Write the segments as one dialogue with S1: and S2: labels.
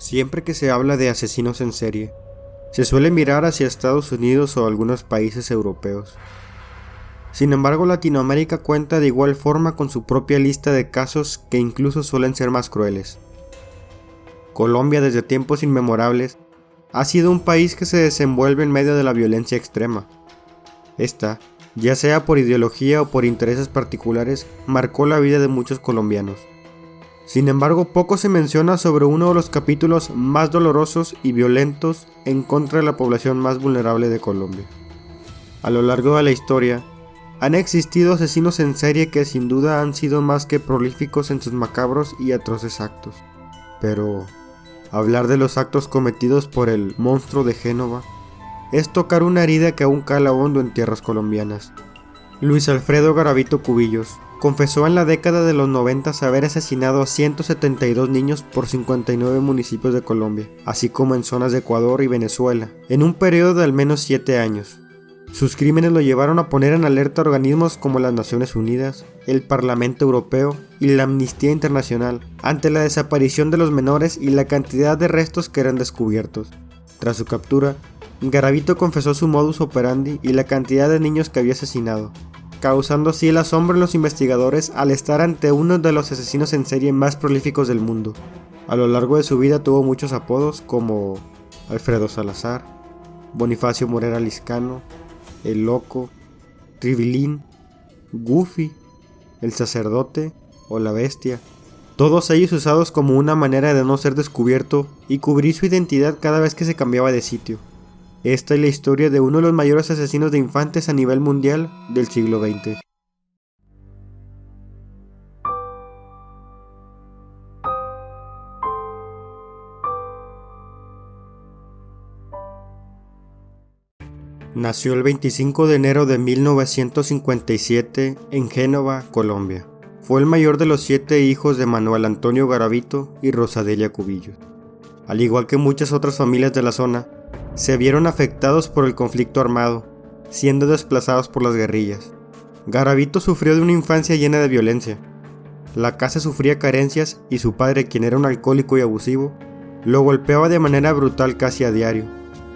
S1: Siempre que se habla de asesinos en serie, se suele mirar hacia Estados Unidos o algunos países europeos. Sin embargo, Latinoamérica cuenta de igual forma con su propia lista de casos que incluso suelen ser más crueles. Colombia, desde tiempos inmemorables, ha sido un país que se desenvuelve en medio de la violencia extrema. Esta, ya sea por ideología o por intereses particulares, marcó la vida de muchos colombianos. Sin embargo, poco se menciona sobre uno de los capítulos más dolorosos y violentos en contra de la población más vulnerable de Colombia. A lo largo de la historia, han existido asesinos en serie que sin duda han sido más que prolíficos en sus macabros y atroces actos. Pero hablar de los actos cometidos por el monstruo de Génova es tocar una herida que aún cala hondo en tierras colombianas. Luis Alfredo Garavito Cubillos confesó en la década de los 90 haber asesinado a 172 niños por 59 municipios de Colombia, así como en zonas de Ecuador y Venezuela, en un periodo de al menos 7 años. Sus crímenes lo llevaron a poner en alerta a organismos como las Naciones Unidas, el Parlamento Europeo y la Amnistía Internacional ante la desaparición de los menores y la cantidad de restos que eran descubiertos. Tras su captura, Garavito confesó su modus operandi y la cantidad de niños que había asesinado, causando así el asombro en los investigadores al estar ante uno de los asesinos en serie más prolíficos del mundo. A lo largo de su vida tuvo muchos apodos como Alfredo Salazar, Bonifacio Morera Liscano, El Loco, Tribilín, Goofy, El Sacerdote o La Bestia, todos ellos usados como una manera de no ser descubierto y cubrir su identidad cada vez que se cambiaba de sitio. Esta es la historia de uno de los mayores asesinos de infantes a nivel mundial del siglo XX. Nació el 25 de enero de 1957 en Génova, Colombia. Fue el mayor de los 7 hijos de Manuel Antonio Garavito y Rosadelia Cubillos. Al igual que muchas otras familias de la zona, se vieron afectados por el conflicto armado, siendo desplazados por las guerrillas. Garavito sufrió de una infancia llena de violencia. La casa sufría carencias y su padre, quien era un alcohólico y abusivo, lo golpeaba de manera brutal casi a diario,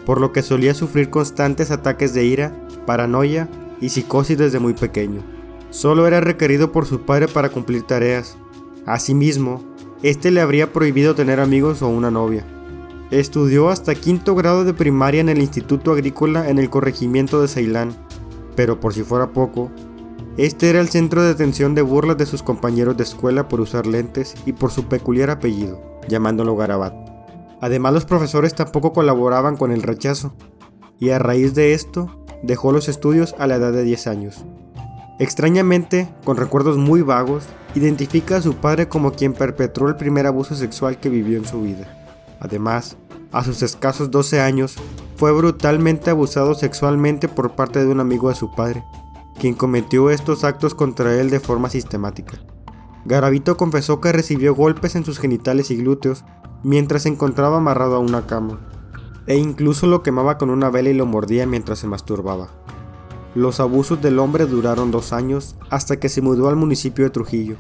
S1: por lo que solía sufrir constantes ataques de ira, paranoia y psicosis desde muy pequeño. Solo era requerido por su padre para cumplir tareas. Asimismo, este le habría prohibido tener amigos o una novia. Estudió hasta 5º grado de primaria en el Instituto Agrícola en el corregimiento de Ceilán, pero por si fuera poco, este era el centro de atención de burlas de sus compañeros de escuela por usar lentes y por su peculiar apellido, llamándolo Garabat. Además, los profesores tampoco colaboraban con el rechazo, y a raíz de esto, dejó los estudios a la edad de 10 años. Extrañamente, con recuerdos muy vagos, identifica a su padre como quien perpetró el primer abuso sexual que vivió en su vida. Además, a sus escasos 12 años, fue brutalmente abusado sexualmente por parte de un amigo de su padre, quien cometió estos actos contra él de forma sistemática. Garavito confesó que recibió golpes en sus genitales y glúteos mientras se encontraba amarrado a una cama, e incluso lo quemaba con una vela y lo mordía mientras se masturbaba. Los abusos del hombre duraron 2 años hasta que se mudó al municipio de Trujillo.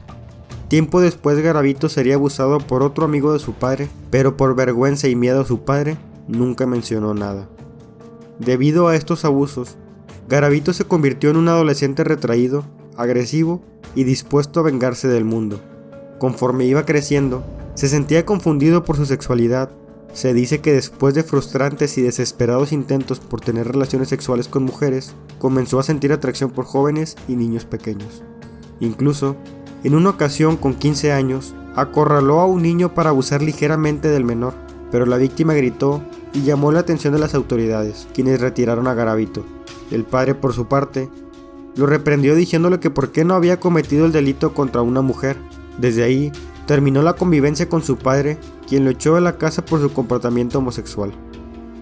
S1: Tiempo después, Garavito sería abusado por otro amigo de su padre, pero por vergüenza y miedo a su padre, nunca mencionó nada. Debido a estos abusos, Garavito se convirtió en un adolescente retraído, agresivo y dispuesto a vengarse del mundo. Conforme iba creciendo, se sentía confundido por su sexualidad. Se dice que después de frustrantes y desesperados intentos por tener relaciones sexuales con mujeres, comenzó a sentir atracción por jóvenes y niños pequeños. Incluso, en una ocasión con 15 años, acorraló a un niño para abusar ligeramente del menor, pero la víctima gritó y llamó la atención de las autoridades, quienes retiraron a Garavito. El padre, por su parte, lo reprendió diciéndole que por qué no había cometido el delito contra una mujer. Desde ahí, terminó la convivencia con su padre, quien lo echó de la casa por su comportamiento homosexual.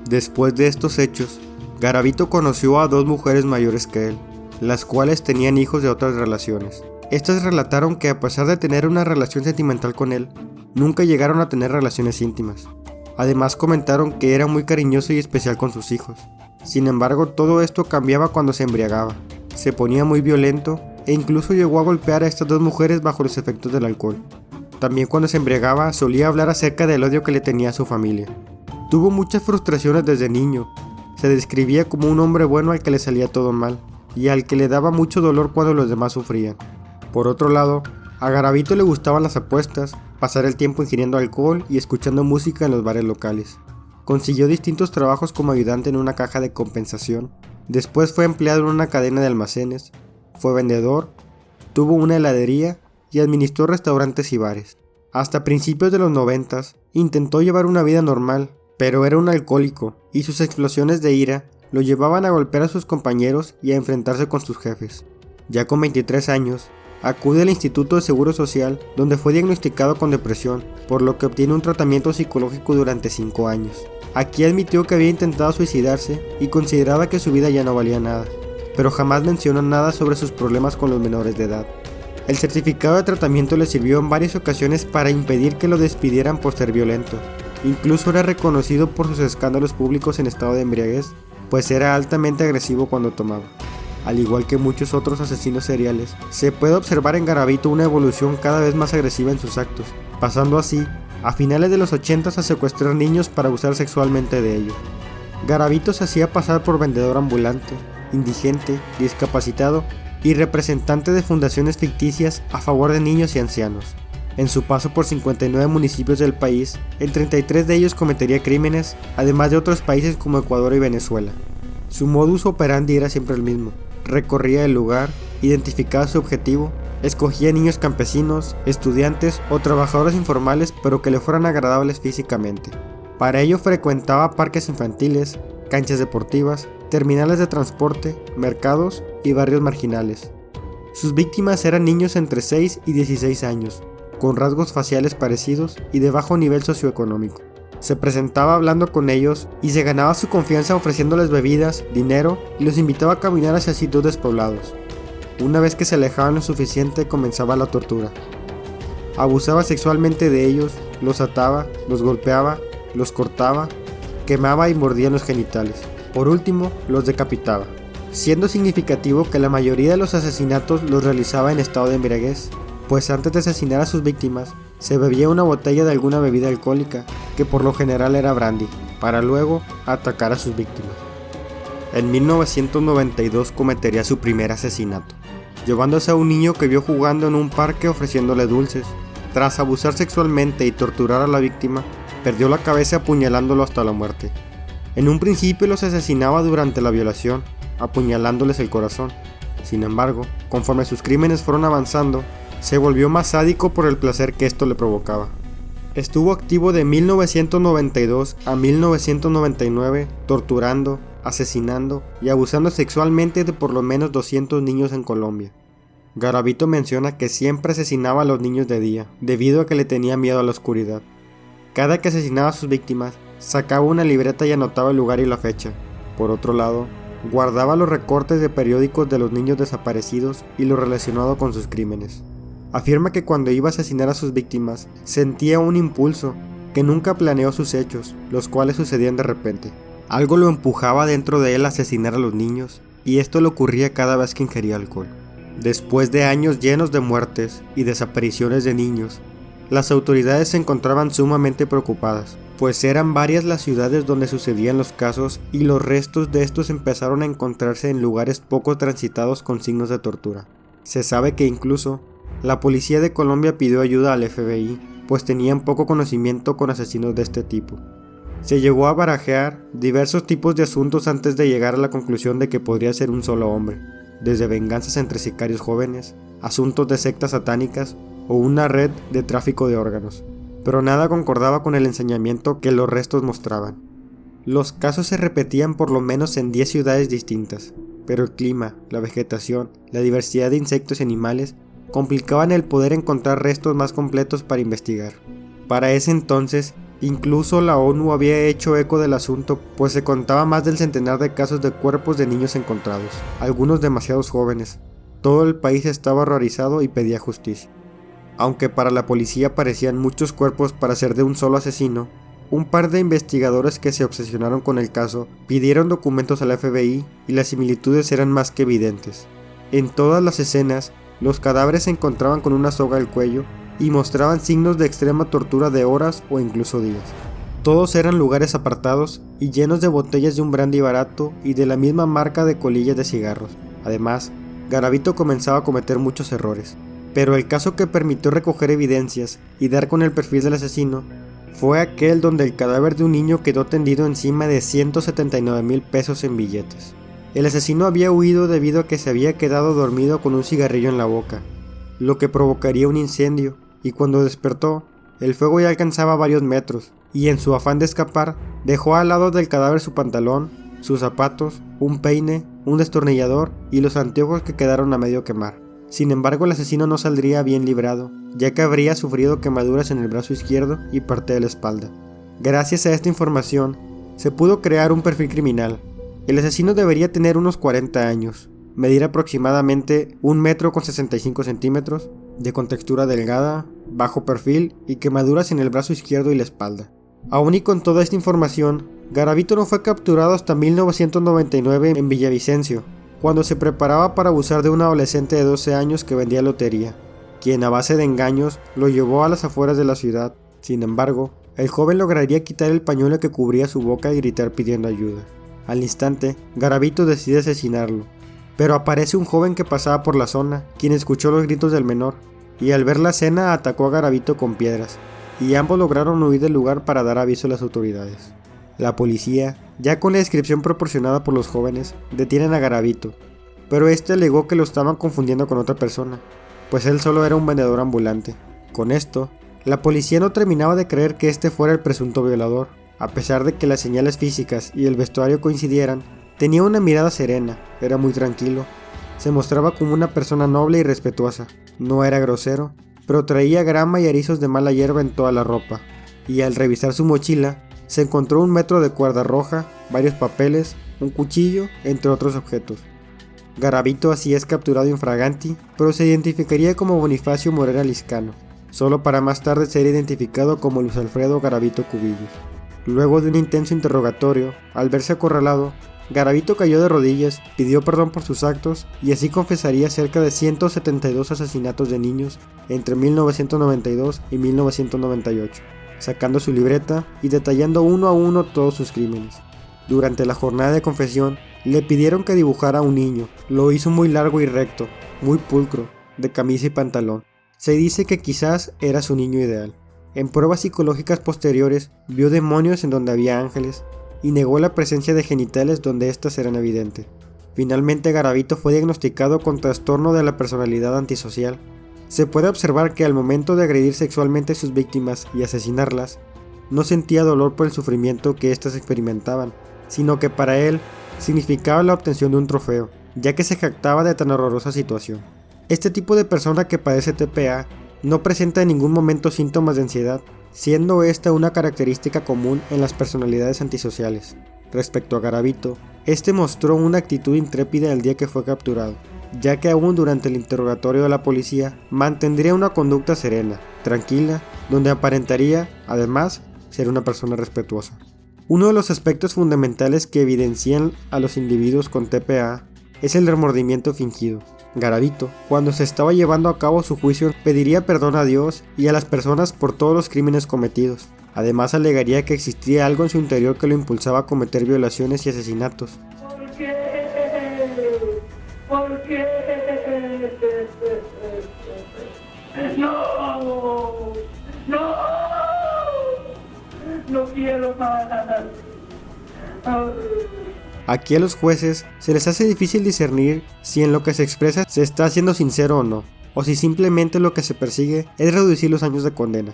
S1: Después de estos hechos, Garavito conoció a 2 mujeres mayores que él, las cuales tenían hijos de otras relaciones. Estas relataron que a pesar de tener una relación sentimental con él, nunca llegaron a tener relaciones íntimas. Además, comentaron que era muy cariñoso y especial con sus hijos. Sin embargo, todo esto cambiaba cuando se embriagaba. Se ponía muy violento e incluso llegó a golpear a estas 2 mujeres bajo los efectos del alcohol. También cuando se embriagaba solía hablar acerca del odio que le tenía a su familia. Tuvo muchas frustraciones desde niño. Se describía como un hombre bueno al que le salía todo mal, y al que le daba mucho dolor cuando los demás sufrían. Por otro lado, a Garavito le gustaban las apuestas, pasar el tiempo ingiriendo alcohol y escuchando música en los bares locales. Consiguió distintos trabajos como ayudante en una caja de compensación, después fue empleado en una cadena de almacenes, fue vendedor, tuvo una heladería y administró restaurantes y bares. Hasta principios de los 90 intentó llevar una vida normal, pero era un alcohólico y sus explosiones de ira lo llevaban a golpear a sus compañeros y a enfrentarse con sus jefes. Ya con 23 años, acude al Instituto de Seguro Social, donde fue diagnosticado con depresión, por lo que obtiene un tratamiento psicológico durante 5 años. Aquí admitió que había intentado suicidarse y consideraba que su vida ya no valía nada, pero jamás mencionó nada sobre sus problemas con los menores de edad. El certificado de tratamiento le sirvió en varias ocasiones para impedir que lo despidieran por ser violento. Incluso era reconocido por sus escándalos públicos en estado de embriaguez, pues era altamente agresivo cuando tomaba. Al igual que muchos otros asesinos seriales, se puede observar en Garavito una evolución cada vez más agresiva en sus actos, pasando así, a finales de los 80 a secuestrar niños para abusar sexualmente de ellos. Garavito se hacía pasar por vendedor ambulante, indigente, discapacitado y representante de fundaciones ficticias a favor de niños y ancianos. En su paso por 59 municipios del país, en 33 de ellos cometería crímenes, además de otros países como Ecuador y Venezuela. Su modus operandi era siempre el mismo. Recorría el lugar, identificaba su objetivo, escogía niños campesinos, estudiantes o trabajadores informales pero que le fueran agradables físicamente. Para ello frecuentaba parques infantiles, canchas deportivas, terminales de transporte, mercados y barrios marginales. Sus víctimas eran niños entre 6 y 16 años, con rasgos faciales parecidos y de bajo nivel socioeconómico. Se presentaba hablando con ellos y se ganaba su confianza ofreciéndoles bebidas, dinero y los invitaba a caminar hacia sitios despoblados. Una vez que se alejaban lo suficiente comenzaba la tortura. Abusaba sexualmente de ellos, los ataba, los golpeaba, los cortaba, quemaba y mordía en los genitales. Por último, los decapitaba, siendo significativo que la mayoría de los asesinatos los realizaba en estado de embriaguez, pues antes de asesinar a sus víctimas, se bebía una botella de alguna bebida alcohólica, que por lo general era brandy, para luego atacar a sus víctimas. En 1992 cometería su primer asesinato, llevándose a un niño que vio jugando en un parque ofreciéndole dulces. Tras abusar sexualmente y torturar a la víctima, perdió la cabeza apuñalándolo hasta la muerte. En un principio los asesinaba durante la violación, apuñalándoles el corazón. Sin embargo, conforme sus crímenes fueron avanzando, se volvió más sádico por el placer que esto le provocaba. Estuvo activo de 1992 a 1999, torturando, asesinando y abusando sexualmente de por lo menos 200 niños en Colombia. Garavito menciona que siempre asesinaba a los niños de día, debido a que le tenía miedo a la oscuridad. Cada que asesinaba a sus víctimas, sacaba una libreta y anotaba el lugar y la fecha. Por otro lado, guardaba los recortes de periódicos de los niños desaparecidos y lo relacionado con sus crímenes. Afirma que cuando iba a asesinar a sus víctimas, sentía un impulso, que nunca planeó sus hechos, los cuales sucedían de repente. Algo lo empujaba dentro de él a asesinar a los niños, y esto le ocurría cada vez que ingería alcohol. Después de años llenos de muertes y desapariciones de niños, las autoridades se encontraban sumamente preocupadas, pues eran varias las ciudades donde sucedían los casos y los restos de estos empezaron a encontrarse en lugares poco transitados con signos de tortura. Se sabe que incluso la policía de Colombia pidió ayuda al FBI, pues tenían poco conocimiento con asesinos de este tipo. Se llegó a barajear diversos tipos de asuntos antes de llegar a la conclusión de que podría ser un solo hombre, desde venganzas entre sicarios jóvenes, asuntos de sectas satánicas o una red de tráfico de órganos, pero nada concordaba con el ensañamiento que los restos mostraban. Los casos se repetían por lo menos en 10 ciudades distintas, pero el clima, la vegetación, la diversidad de insectos y animales complicaban el poder encontrar restos más completos para investigar. Para ese entonces, incluso la ONU había hecho eco del asunto, pues se contaba más del centenar de casos de cuerpos de niños encontrados, algunos demasiado jóvenes. Todo el país estaba horrorizado y pedía justicia. Aunque para la policía parecían muchos cuerpos para ser de un solo asesino, un par de investigadores que se obsesionaron con el caso pidieron documentos al FBI y las similitudes eran más que evidentes. En todas las escenas, los cadáveres se encontraban con una soga al cuello y mostraban signos de extrema tortura de horas o incluso días. Todos eran lugares apartados y llenos de botellas de un brandy barato y de la misma marca de colillas de cigarros. Además, Garavito comenzaba a cometer muchos errores. Pero el caso que permitió recoger evidencias y dar con el perfil del asesino fue aquel donde el cadáver de un niño quedó tendido encima de 179,000 pesos en billetes. El asesino había huido debido a que se había quedado dormido con un cigarrillo en la boca, lo que provocaría un incendio, y cuando despertó, el fuego ya alcanzaba varios metros, y en su afán de escapar, dejó al lado del cadáver su pantalón, sus zapatos, un peine, un destornillador y los anteojos que quedaron a medio quemar. Sin embargo, el asesino no saldría bien librado, ya que habría sufrido quemaduras en el brazo izquierdo y parte de la espalda. Gracias a esta información, se pudo crear un perfil criminal. El asesino debería tener unos 40 años, medir aproximadamente 1,65 m, de contextura delgada, bajo perfil y quemaduras en el brazo izquierdo y la espalda. Aún y con toda esta información, Garavito no fue capturado hasta 1999 en Villavicencio, cuando se preparaba para abusar de un adolescente de 12 años que vendía lotería, quien a base de engaños lo llevó a las afueras de la ciudad. Sin embargo, el joven lograría quitar el pañuelo que cubría su boca y gritar pidiendo ayuda. Al instante, Garavito decide asesinarlo, pero aparece un joven que pasaba por la zona, quien escuchó los gritos del menor, y al ver la escena atacó a Garavito con piedras, y ambos lograron huir del lugar para dar aviso a las autoridades. La policía, ya con la descripción proporcionada por los jóvenes, detienen a Garavito, pero este alegó que lo estaban confundiendo con otra persona, pues él solo era un vendedor ambulante. Con esto, la policía no terminaba de creer que este fuera el presunto violador. A pesar de que las señales físicas y el vestuario coincidieran, tenía una mirada serena, era muy tranquilo, se mostraba como una persona noble y respetuosa, no era grosero, pero traía grama y erizos de mala hierba en toda la ropa, y al revisar su mochila, se encontró 1 metro de cuerda roja, varios papeles, un cuchillo, entre otros objetos. Garavito así es capturado infraganti, pero se identificaría como Bonifacio Morera Liscano, solo para más tarde ser identificado como Luis Alfredo Garavito Cubillos. Luego de un intenso interrogatorio, al verse acorralado, Garavito cayó de rodillas, pidió perdón por sus actos y así confesaría cerca de 172 asesinatos de niños entre 1992 y 1998. Sacando su libreta y detallando uno a uno todos sus crímenes. Durante la jornada de confesión, le pidieron que dibujara a un niño. Lo hizo muy largo y recto, muy pulcro, de camisa y pantalón. Se dice que quizás era su niño ideal. En pruebas psicológicas posteriores, vio demonios en donde había ángeles, y negó la presencia de genitales donde éstas eran evidentes. Finalmente, Garavito fue diagnosticado con trastorno de la personalidad antisocial. Se puede observar que al momento de agredir sexualmente a sus víctimas y asesinarlas, no sentía dolor por el sufrimiento que éstas experimentaban, sino que para él significaba la obtención de un trofeo, ya que se jactaba de tan horrorosa situación. Este tipo de persona que padece TPA no presenta en ningún momento síntomas de ansiedad, siendo esta una característica común en las personalidades antisociales. Respecto a Garavito, este mostró una actitud intrépida el día que fue capturado, ya que aún durante el interrogatorio de la policía mantendría una conducta serena, tranquila, donde aparentaría, además, ser una persona respetuosa. Uno de los aspectos fundamentales que evidencian a los individuos con TPA es el remordimiento fingido. Garavito, cuando se estaba llevando a cabo su juicio, pediría perdón a Dios y a las personas por todos los crímenes cometidos. Además, alegaría que existía algo en su interior que lo impulsaba a cometer violaciones y asesinatos.
S2: ¿Por qué? ¿Por qué? ¡No! ¡No! ¡No quiero más!
S1: Aquí a los jueces se les hace difícil discernir si en lo que se expresa se está siendo sincero o no, o si simplemente lo que se persigue es reducir los años de condena.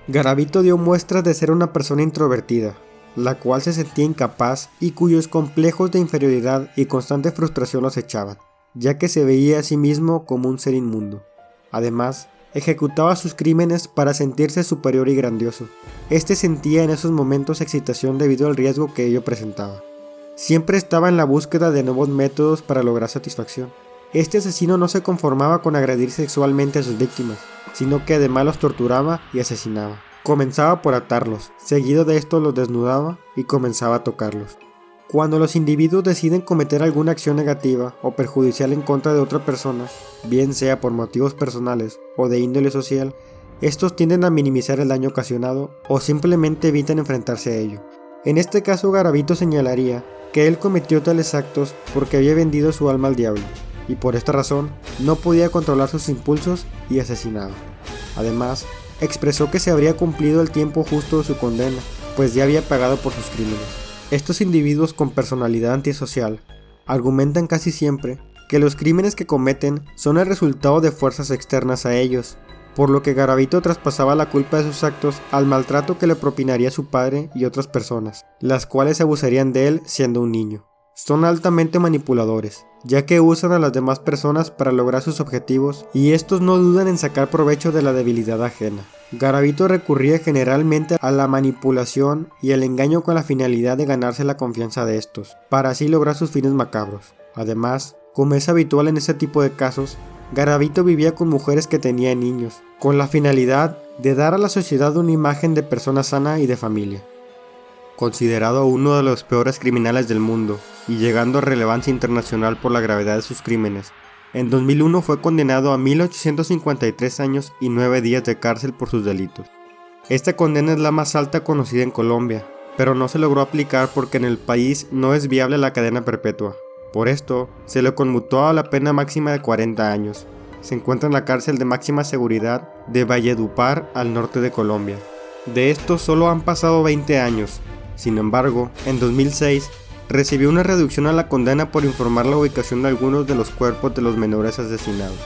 S1: Garavito dio muestras de ser una persona introvertida, la cual se sentía incapaz y cuyos complejos de inferioridad y constante frustración los echaban, ya que se veía a sí mismo como un ser inmundo. Además, ejecutaba sus crímenes para sentirse superior y grandioso. Este sentía en esos momentos excitación debido al riesgo que ello presentaba. Siempre estaba en la búsqueda de nuevos métodos para lograr satisfacción. Este asesino no se conformaba con agredir sexualmente a sus víctimas, sino que además los torturaba y asesinaba. Comenzaba por atarlos, seguido de esto los desnudaba y comenzaba a tocarlos. Cuando los individuos deciden cometer alguna acción negativa o perjudicial en contra de otra persona, bien sea por motivos personales o de índole social, estos tienden a minimizar el daño ocasionado o simplemente evitan enfrentarse a ello. En este caso, Garavito señalaría que él cometió tales actos porque había vendido su alma al diablo, y por esta razón no podía controlar sus impulsos y asesinaba. Además, expresó que se habría cumplido el tiempo justo de su condena, pues ya había pagado por sus crímenes. Estos individuos con personalidad antisocial argumentan casi siempre que los crímenes que cometen son el resultado de fuerzas externas a ellos, por lo que Garavito traspasaba la culpa de sus actos al maltrato que le propinaría su padre y otras personas, las cuales abusarían de él siendo un niño. Son altamente manipuladores, ya que usan a las demás personas para lograr sus objetivos y estos no dudan en sacar provecho de la debilidad ajena. Garavito recurría generalmente a la manipulación y el engaño con la finalidad de ganarse la confianza de estos, para así lograr sus fines macabros. Además, como es habitual en este tipo de casos, Garavito vivía con mujeres que tenían niños, con la finalidad de dar a la sociedad una imagen de persona sana y de familia. Considerado uno de los peores criminales del mundo y llegando a relevancia internacional por la gravedad de sus crímenes, en 2001 fue condenado a 1853 años y 9 días de cárcel por sus delitos. Esta condena es la más alta conocida en Colombia, pero no se logró aplicar porque en el país no es viable la cadena perpetua. Por esto, se le conmutó a la pena máxima de 40 años. Se encuentra en la cárcel de máxima seguridad de Valledupar, al norte de Colombia. De esto solo han pasado 20 años. Sin embargo, en 2006, recibió una reducción a la condena por informar la ubicación de algunos de los cuerpos de los menores asesinados.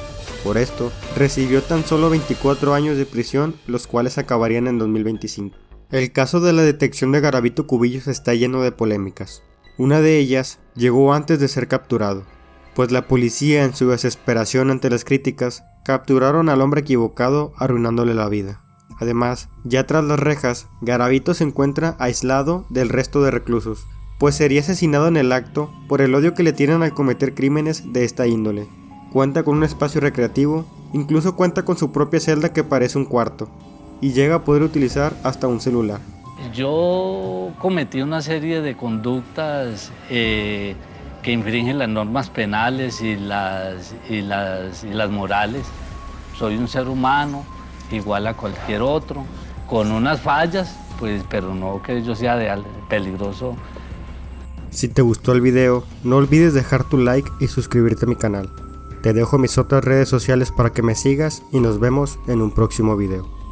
S1: Por esto, recibió tan solo 24 años de prisión, los cuales acabarían en 2025. El caso de la detección de Garavito Cubillos está lleno de polémicas. Una de ellas llegó antes de ser capturado, pues la policía, en su desesperación ante las críticas, capturaron al hombre equivocado, arruinándole la vida. Además, ya tras las rejas, Garavito se encuentra aislado del resto de reclusos, pues sería asesinado en el acto por el odio que le tienen al cometer crímenes de esta índole. Cuenta con un espacio recreativo, incluso cuenta con su propia celda que parece un cuarto, y llega a poder utilizar hasta un celular.
S3: Yo cometí una serie de conductas que infringen las normas penales y las morales. Soy un ser humano, igual a cualquier otro, con unas fallas, pues, pero no que yo sea peligroso.
S1: Si te gustó el video, no olvides dejar tu like y suscribirte a mi canal. Te dejo mis otras redes sociales para que me sigas y nos vemos en un próximo video.